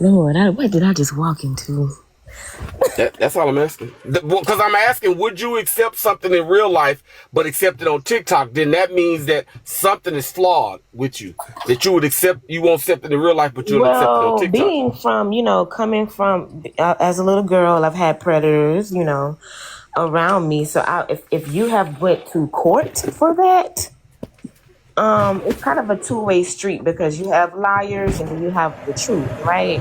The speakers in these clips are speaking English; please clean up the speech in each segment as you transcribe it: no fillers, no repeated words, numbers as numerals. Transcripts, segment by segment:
Lord, what did I just walk into? That's all I'm asking. Because I'm asking, would you accept something in real life, but accept it on TikTok? Then that means that something is flawed with you. That you would accept, you won't accept it in real life, but you'll accept it on Well, TikTok. being from, coming from as a little girl, I've had predators, around me. So if you have went to court for that, it's kind of a two-way street because you have liars and then you have the truth, right?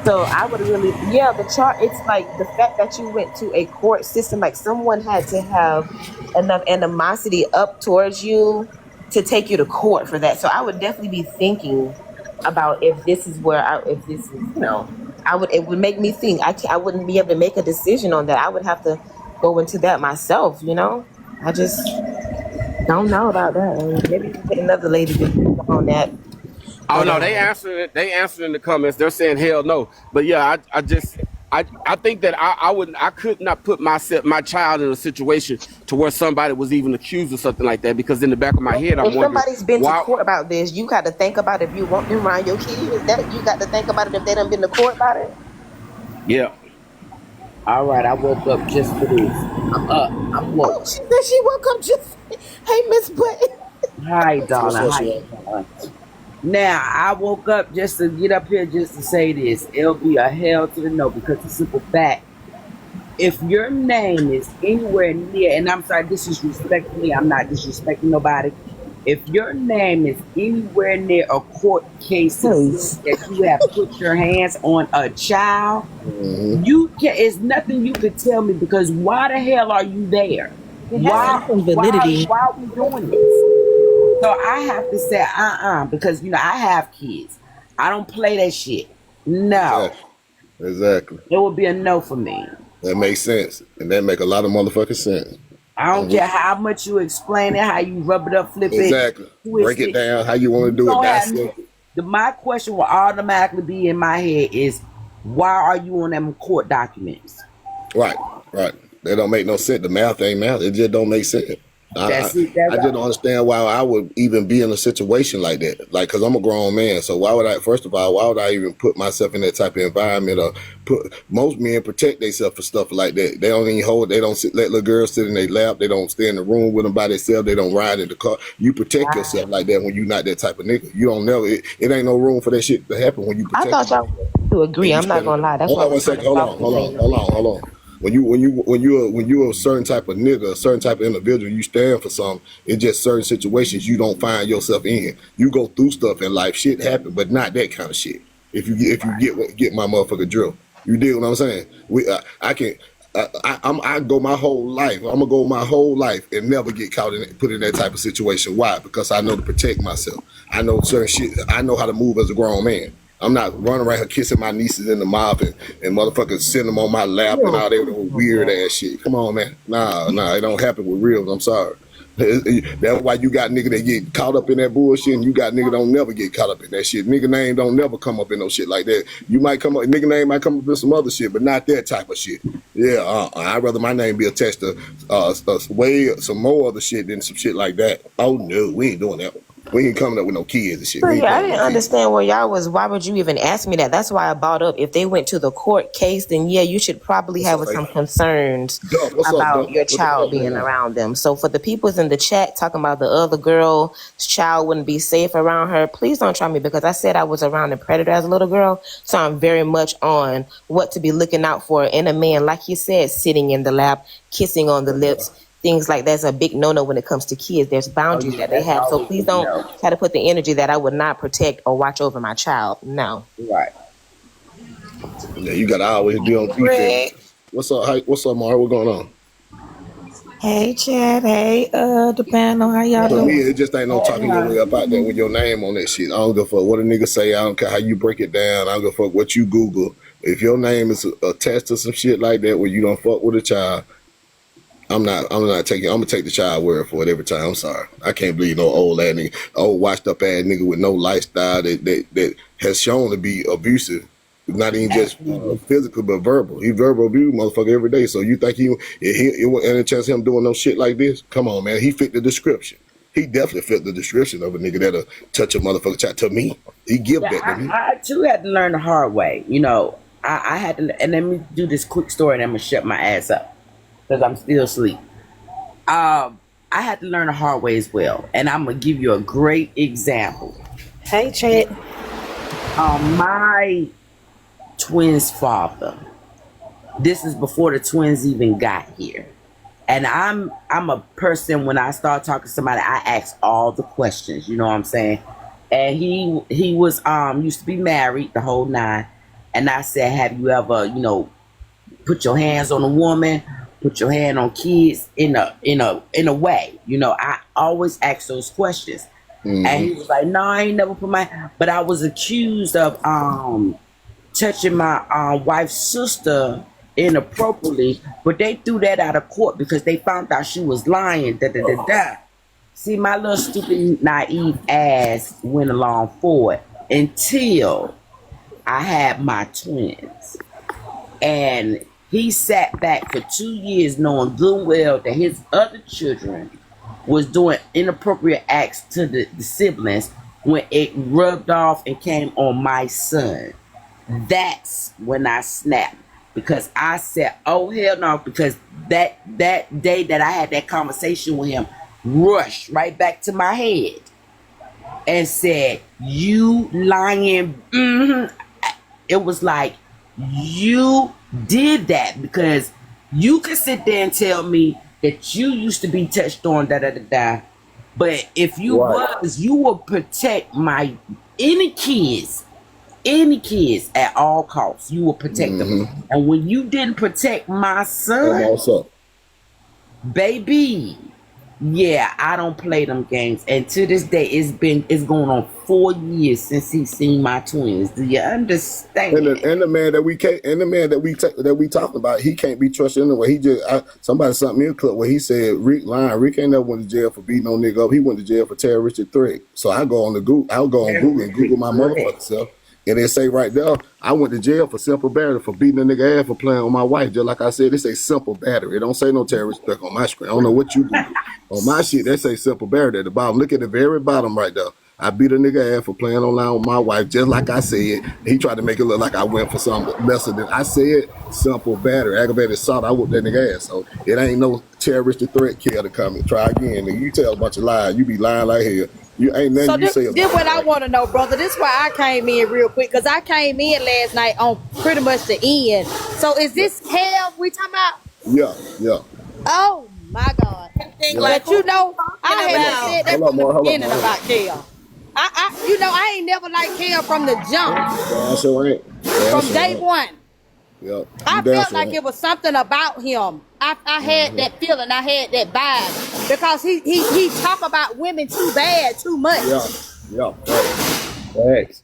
So I would really, yeah, the chart. It's like the fact that you went to a court system, like someone had to have enough animosity up towards you to take you to court for that. So I would definitely be thinking about if this is if this is, it would make me think. I wouldn't be able to make a decision on that. I would have to go into that myself. I just don't know about that. And maybe we get another lady to speak on that. Oh But no, they answered it. They answered in the comments. They're saying hell no. But yeah, I think that I could not put my child in a situation to where somebody was even accused of something like that, because in the back of my head I'm if wondering somebody's been to why. court about this, you got to think about if you want them around your kids. That you got to think about it if they done been to court about it. Yeah. All right, I woke up just for this. I'm up. I'm woke. Oh, she said she woke up just. Hey, Miss Button. Hi, What's darling. up, How Shalom? you doing? Now, I woke up just to get up here just to say this. It'll be a hell to the no, because the simple fact, if your name is anywhere near, and I'm sorry, disrespect me, I'm not disrespecting nobody. If your name is anywhere near a court case Please. that you have put your hands on a child, Mm-hmm. it's nothing you could tell me, because why the hell are you there? It has some validity. Why are we doing this? So I have to say, because I have kids. I don't play that shit. No, Exactly. it would be a no for me. That makes sense, and that make a lot of motherfucking sense. I don't care how much you explain it, how you rub it up, flip Exactly. it, twist Break it it. down how you want to You do it. don't That's have it. my question will automatically be in my head is, why are you on them court documents? Right. That don't make no sense. The math ain't math. It just don't make sense. That's it. I just don't understand why I would even be in a situation like that. Like, cause I'm a grown man, so why would I? First of all, why would I even put myself in that type of environment? Or most men protect themselves for stuff like that. They don't even hold. They don't let little girls sit in their lap. They don't stay in the room with them by themselves. They don't ride in the car. You protect yourself like that when you're not that type of nigga. You don't know it. It ain't no room for that shit to happen when you I protect. thought y'all to agree. I'm not gonna lie. That's Hold why on one second. Hold on. When you're a certain type of nigga, a certain type of individual, you stand for something. It's just certain situations you don't find yourself in. You go through stuff in life, shit happen, but not that kind of shit. If you get my motherfucker drill, you dig what I'm saying? I go my whole life. I'm gonna go my whole life and never get put in that type of situation. Why? Because I know to protect myself. I know certain shit. I know how to move as a grown man. I'm not running around here kissing my nieces in the mouth and motherfuckers sitting them on my lap and all that weird ass shit. Come on, man. Nah, it don't happen with real. I'm sorry. That's why you got nigga that get caught up in that bullshit, and you got nigga don't never get caught up in that shit. Nigga name don't never come up in no shit like that. You might come up, nigga name might come up in some other shit, but not that type of shit. Yeah, I'd rather my name be attached to way some more other shit than some shit like that. Oh no, we ain't doing that. We ain't coming up with no kids and shit. So, yeah, I didn't understand where y'all was. Why would you even ask me that? That's why I brought up. If they went to the court case, then yeah, you should probably have some concerns about your child being around them. So for the peoples in the chat talking about the other girl's child wouldn't be safe around her, please don't try me, because I said I was around a predator as a little girl. So I'm very much on what to be looking out for in a man. Like you said, sitting in the lap, kissing on the lips. Things like that's a big no-no when it comes to kids. There's boundaries that they have. So please don't try to put the energy that I would not protect or watch over my child. No. Right. Yeah, you gotta always be on defense. What's up? What's up, Mar? What going on? Hey, Chad. Hey, the panel. How y'all For doing? me, it just ain't no talking your way up out there with your name on that shit. I don't give a fuck what a nigga say. I don't care how you break it down. I don't give a fuck what you Google. If your name is attached to some shit like that where you don't fuck with a child, I'm gonna take the child word for it every time. I'm sorry. I can't believe no old washed up ass nigga with no lifestyle that has shown to be abusive. Not even just physical, but verbal. He verbal abuse motherfucker every day. So you think it won't any chance of him doing no shit like this? Come on, man. He fit the description. He definitely fit the description of a nigga that'll touch a motherfucker child. To me, he give Yeah, that to me. I too had to learn the hard way. You know, I had to, and let me do this quick story, and I'm gonna shut my ass up because I'm still asleep. I had to learn the hard way as well, and I'm gonna give you a great example. Hey, Chad. My twins' father. This is before the twins even got here. And I'm a person, when I start talking to somebody, I ask all the questions, you know what I'm saying? And he was used to be married the whole nine. And I said, have you ever, put your hands on a woman, put your hand on kids in a way? I always ask those questions. And he was like, no, I ain't never put my, but I was accused of touching my wife's sister inappropriately, but they threw that out of court because they found out she was lying. See, my little stupid naive ass went along for it until I had my twins, and he sat back for 2 years knowing good and well that his other children was doing inappropriate acts to the siblings when it rubbed off and came on my son. That's when I snapped, because I said, oh hell no, because that day that I had that conversation with him rushed right back to my head and said, you lying. It was like, you did that because you can sit there and tell me that you used to be touched on, but if you was, you will protect my any kids at all costs. You will protect them. And when you didn't protect my son, baby, yeah, I don't play them games. And to this day, it's going on 4 years since he's seen my twins. Do you understand? And the man that we talked about, he can't be trusted anyway. He just somebody sent me a clip where he said Rick lying. Rick ain't never went to jail for beating no nigga up. He went to jail for terroristic threat. So I go on Google and Google my motherfucking self. And they say right there, I went to jail for simple battery for beating a nigga ass for playing on my wife. Just like I said, they say simple battery. It don't say no terrorist threat on my screen. I don't know what you do. On my shit, they say simple battery at the bottom. Look at the very bottom right there. I beat a nigga ass for playing online with my wife, just like I said. He tried to make it look like I went for something lesser than I said. Simple battery, aggravated assault. I whooped that nigga ass. So it ain't no terroristic threat kill to come and try again. And you tell a bunch of lies, you be lying like hell. You ain't nothing So you say about this what I it. want to know, brother. This is why I came in real quick, because I came in last night on pretty much the end. So is this hell we talking about? Yeah. Oh my God! Think Yeah. like But you know, I about- had said that Hold from the on, beginning Mar. about Kel. I ain't never liked Kel from the jump, Damn sure ain't. from day one. Yep. I felt like it was something about him. I had that feeling. I had that vibe because he talk about women too bad, too much. Yeah.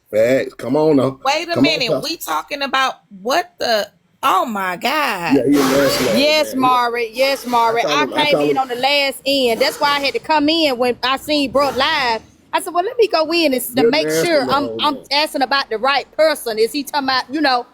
Facts. Come on now. Wait a Come minute. on, We talking about what the? Oh my God. yeah, he a nasty ass Yes, man. Maury. Yes, Maury. I came in on the last end. That's why I had to come in when I seen bro live. I said, well, let me go in and to You're make nasty, sure man. I'm asking about the right person. Is he talking about,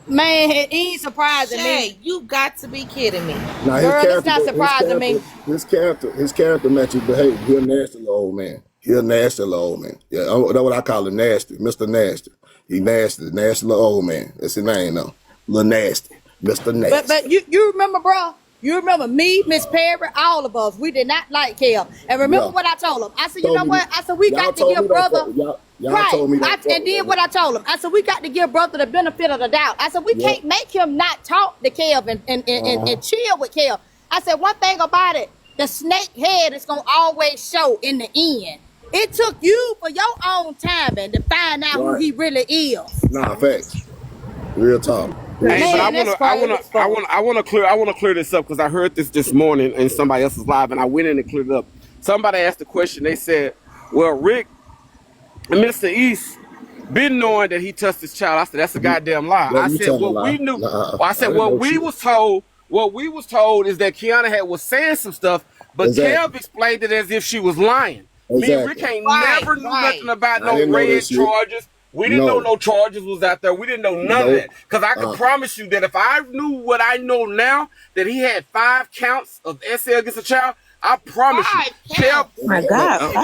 man, he ain't surprising Shay, me. you got to be kidding me. Now Girl, it's not surprising me. His character matches behavior. He a nasty little old man. Yeah, that's what I call him, nasty, Mr. Nasty. He nasty little old man. That's his name though. Little nasty, Mr. Nasty. But you remember, bro? You remember me, Miss Perry, all of us. We did not like Kel. And remember what I told him? I said, you know what? I said, we got to give brother. Y'all told me that. And then what I told him, I said, we got to give brother the benefit of the doubt. I said, we can't make him not talk to Kev and chill with Kev. I said, one thing about it, the snake head is going to always show in the end. It took you for your own timing to find out who he really is. Nah, facts. Real talk. Hey, Man, but I want to clear this up because I heard this morning in somebody else's live, and I went in and cleared it up. Somebody asked the question. They said, "Well, Rick and Mr. East been knowing that he touched his child." I said, "That's a goddamn lie." Yeah, I you said, telling a "What lie. we knew." Nah, I said, I didn't know "What we shit. was told. What we was told is that Kiana was saying some stuff, but Exactly. Kev explained it as if she was lying." Me and Rick Exactly. ain't Right, never knew right. nothing about I no didn't know red that shit. charges. We didn't know No. no charges was out there. We didn't know none of Nope. that. Because I can promise you that if I knew what I know now, that he had 5 counts of SL against a child, I promise you. Five Kev, counts. My God,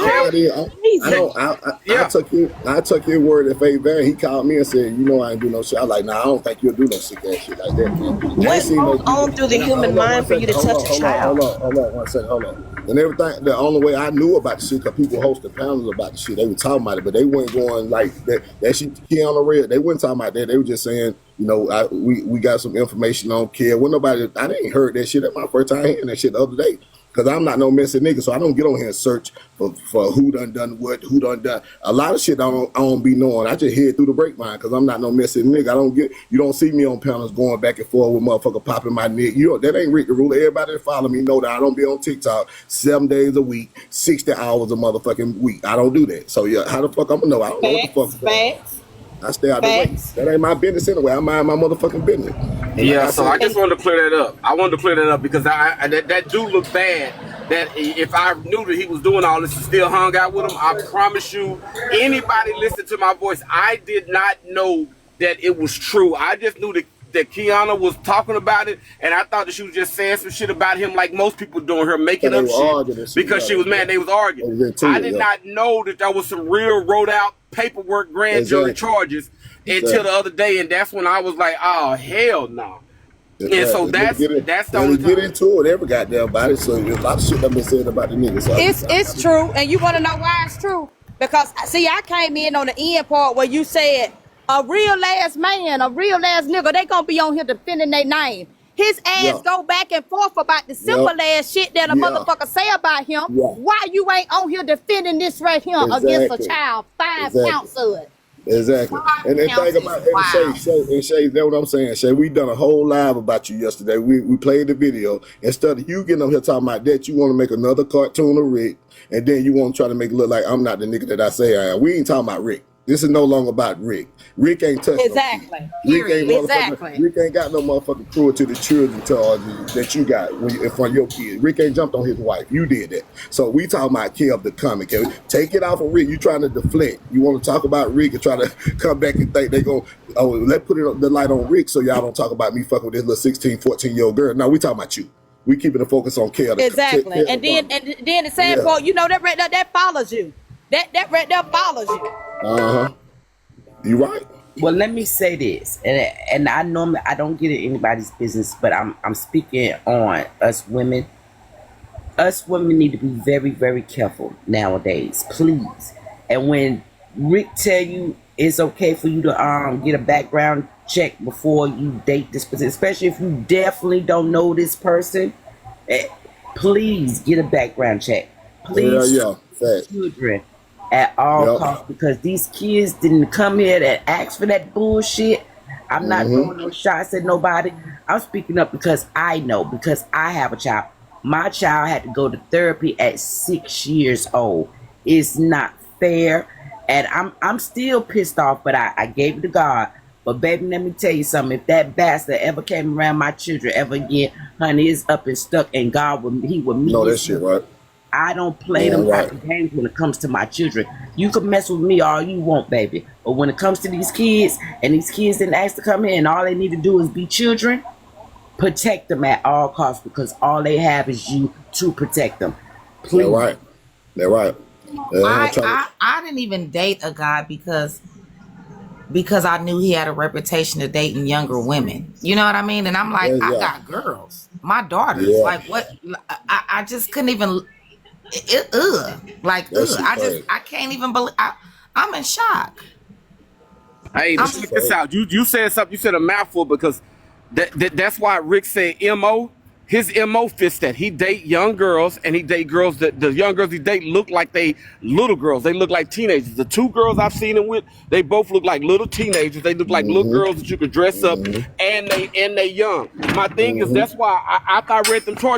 Kev, I took his word at face value. He called me and said, "You know, I ain't do no shit." I like, "Nah, I don't think you'll do no sick ass shit like that, man." I ain't What seen no goes people. on through the And human hold on one mind for you second. to touch a child? Hold on, 1 second. Hold on. And everything. The only way I knew about the shit, because people hosted panels about the shit. They were talking about it, but they weren't going like that. That shit, Keanu Red. They weren't talking about that. They were just saying, you know, we got some information on Kev. When nobody, I didn't heard that shit. That's my first time hearing that shit the other day. Because I'm not no messy nigga, so I don't get on here and search for who done what, who done. A lot of shit I don't be knowing. I just hear it through the grapevine because I'm not no messy nigga. You don't see me on panels going back and forth with motherfucker popping my neck. That ain't Ric da Ruler. Everybody that follow me know that I don't be on TikTok 7 days a week, 60 hours a motherfucking week. I don't do that. So yeah, how the fuck I'm gonna know? I don't know what the fuck. Facts. I stay out of the way. That ain't my business anyway. I mind my motherfucking business. And yeah, like so I just wanted to clear that up. I wanted to clear that up because that dude looked bad. That if I knew that he was doing all this and still hung out with him, I promise you, anybody listen to my voice, I did not know that it was true. I just knew that Kiana was talking about it, and I thought that she was just saying some shit about him like most people doing her, making up shit because she was mad. They was arguing. I did not know that there was some real wrote out paperwork, grand jury charges until the other day, and that's when I was like, oh hell no. And so that's the only time. Get into it every goddamn body. So a lot of shit that been said about the niggas. So It's true, and you want to know why it's true? Because see, I came in on the end part where you said a real ass man, a real ass nigga, they gonna be on here defending their name. His ass go back and forth about the simple ass shit that a motherfucker say about him. Why you ain't on here defending this right here against a child? 5 counts of it. Exactly. And then think about it, and Shay, that's what I'm saying. Shay, we done a whole live about you yesterday. We played the video. Instead of you getting up here talking about that, you want to make another cartoon of Ric, and then you want to try to make it look like I'm not the nigga that I say I am. We ain't talking about Ric. This is no longer about Ric. Ric ain't touching exactly. Ric ain't got no motherfucking cruelty to the children charges that you got in front of your kids. Ric ain't jumped on his wife. You did that. So we talking about Kev the comic. Take it off of Ric. You trying to deflect. You want to talk about Ric and try to come back and think they go, oh, let's put the light on Ric so y'all don't talk about me fucking with this little 16, 14-year-old girl. No, we talking about you. We keeping the focus on Kev. Exactly. And then the sad part, you know, that follows you. That right there follows you. You right. Well, let me say this, and I normally I don't get in anybody's business, but I'm speaking on us women. Us women need to be very, very careful nowadays, please. And when Ric tell you it's okay for you to get a background check before you date this person, especially if you definitely don't know this person, please get a background check. Please, children at all costs, because these kids didn't come here to ask for that bullshit. I'm not throwing no shots at nobody. I'm speaking up because I know, because I have a child. My child had to go to therapy at 6 years old. It's not fair, and I'm still pissed off, but I gave it to God. But baby, let me tell you something. If that bastard ever came around my children ever again, honey, it's up and stuck, and God would meet that shit, right? I don't play them type of games when it comes to my children. You can mess with me all you want, baby. But when it comes to these kids, and these kids didn't ask to come in, and all they need to do is be children, protect them at all costs, because all they have is you to protect them. Please. They're right. I didn't even date a guy because I knew he had a reputation of dating younger women. You know what I mean? And I'm like, I got girls, my daughters. Like what? I just couldn't even. I can't even believe. I'm in shock. Hey, check this out. You said something. You said a mouthful, because that's why Ric said MO. His MO fits that. He date young girls, and he date girls that the young girls he date look like they little girls. They look like teenagers. The 2 girls I've seen him with, they both look like little teenagers. They look like little girls that you could dress up, and they young. My thing is, that's why after I read them charges.